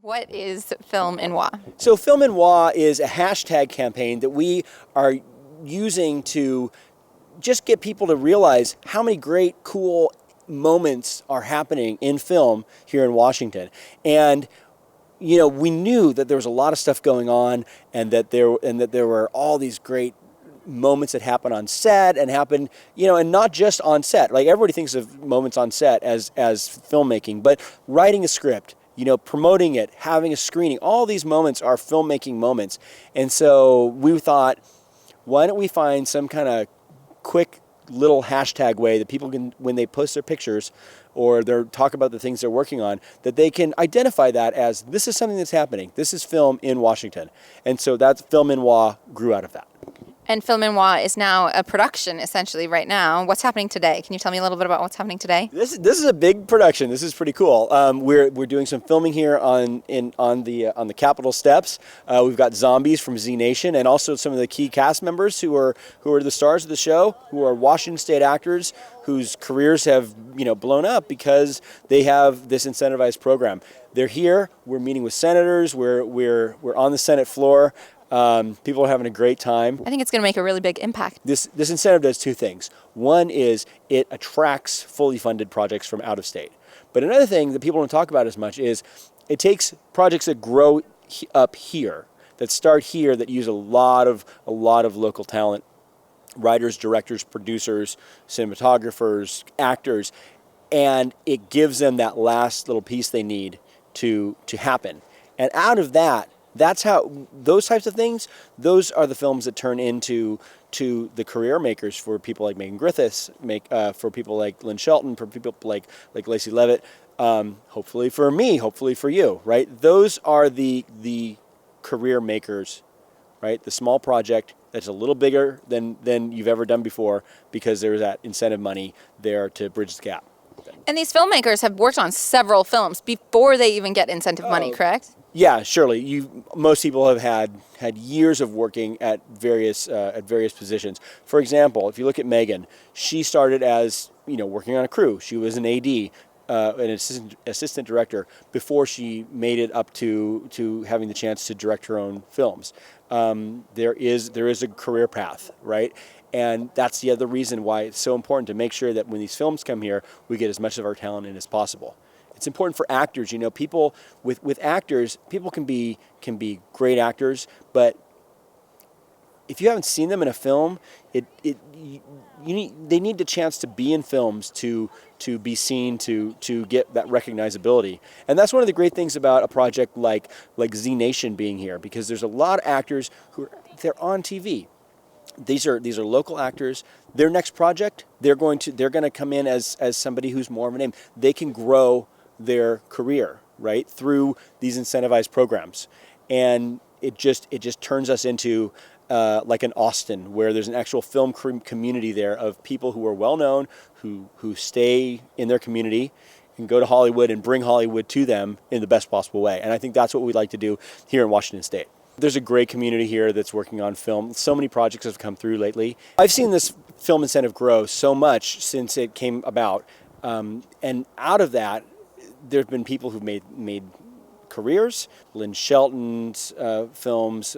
What is FilmWa? So FilmWa is a hashtag campaign that we are using to just get people to realize how many great, cool moments are happening in film here in Washington. And you know, we knew that there was a lot of stuff going on, and that there were all these great moments that happen on set and happen, you know, and not just on set. Like, everybody thinks of moments on set as filmmaking, but writing a script, you know, promoting it, having a screening, all these moments are filmmaking moments. And so we thought, why don't we find some kind of quick little hashtag way that people can, when they post their pictures or they talk about the things they're working on, that they can identify that as, this is something that's happening. This is film in Washington. And so that's FilmWa grew out of that. And FilmWa is now a production, essentially, right now. What's happening today? Can you tell me a little bit about what's happening today? This is a big production. This is pretty cool. We're doing some filming here on the Capitol steps. We've got zombies from Z Nation, and also some of the key cast members who are the stars of the show, who are Washington State actors whose careers have, you know, blown up because they have this incentivized program. They're here. We're meeting with senators. We're on the Senate floor. People are having a great time. I think it's going to make a really big impact. This incentive does two things. One is it attracts fully funded projects from out of state. But another thing that people don't talk about as much is it takes projects that grow up here, that start here, that use a lot of local talent, writers, directors, producers, cinematographers, actors, and it gives them that last little piece they need to happen. And out of that, that's how those types of things, those are the films that turn into the career makers for people like Megan Griffiths, for people like Lynn Shelton, for people like Lacey Levitt, hopefully for me, hopefully for you, right? Those are the career makers, right? The small project that's a little bigger than you've ever done before because there's that incentive money there to bridge the gap. And these filmmakers have worked on several films before they even get incentive money, correct? Yeah, surely. Most people have had years of working at various positions. For example, if you look at Megan, she started as, you know, working on a crew. She was an AD, an assistant director, before she made it up to having the chance to direct her own films. There is a career path, right? And that's the other reason why it's so important to make sure that when these films come here, we get as much of our talent in as possible. It's important for actors, you know, people with actors, people can be great actors, but if you haven't seen them in a film, they need the chance to be in films to be seen, to get that recognizability. And that's one of the great things about a project like Z Nation being here, because there's a lot of actors they're on TV. These are local actors. Their next project, they're going to come in as somebody who's more of a name. They can grow their career, right, through these incentivized programs. And it just turns us into like an Austin, where there's an actual film community there of people who are well known, who stay in their community and go to Hollywood and bring Hollywood to them in the best possible way. And I think that's what we'd like to do here in Washington State. There's a great community here that's working on film. So many projects have come through lately. I've seen this film incentive grow so much since it came about. And out of that, there have been people who've made careers. Lynn Shelton's films,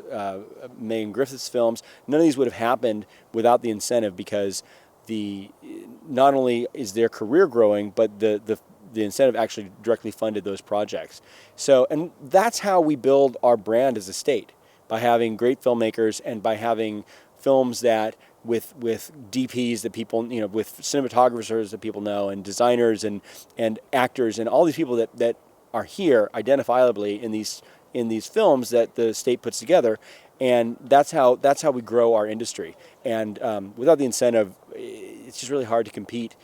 Megan Griffith's films. None of these would have happened without the incentive, because not only is their career growing, but the incentive actually directly funded those projects. So, and that's how we build our brand as a state, by having great filmmakers and by having films that with DPs that people, you know, with cinematographers that people know, and designers and actors and all these people that are here identifiably in these films that the state puts together. And that's how we grow our industry. And without the incentive, it's just really hard to compete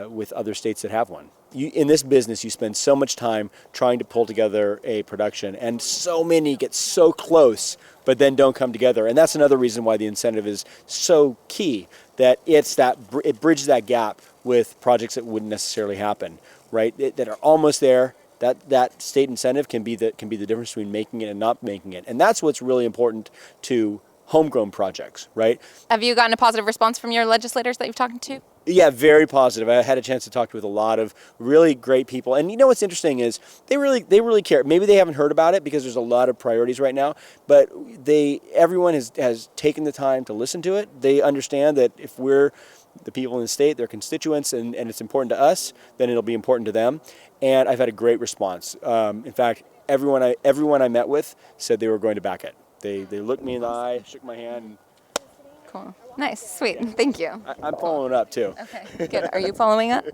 with other states that have one. In this business, you spend so much time trying to pull together a production, and so many get so close, but then don't come together. And that's another reason why the incentive is so key, that it bridges that gap with projects that wouldn't necessarily happen, right? That are almost there. That state incentive can be the difference between making it and not making it. And that's what's really important to homegrown projects, right? Have you gotten a positive response from your legislators that you've talked to? Yeah, very positive. I had a chance to talk with a lot of really great people, and you know what's interesting is they really care. Maybe they haven't heard about it because there's a lot of priorities right now, but everyone has taken the time to listen to it. They understand that if we're the people in the state, their constituents, and it's important to us, then it'll be important to them. And I've had a great response. In fact, everyone I met with said they were going to back it. They looked me in the eye, shook my hand. And Cool. Nice. Sweet. Thank you. I'm following up too. Okay. Good. Are you following up?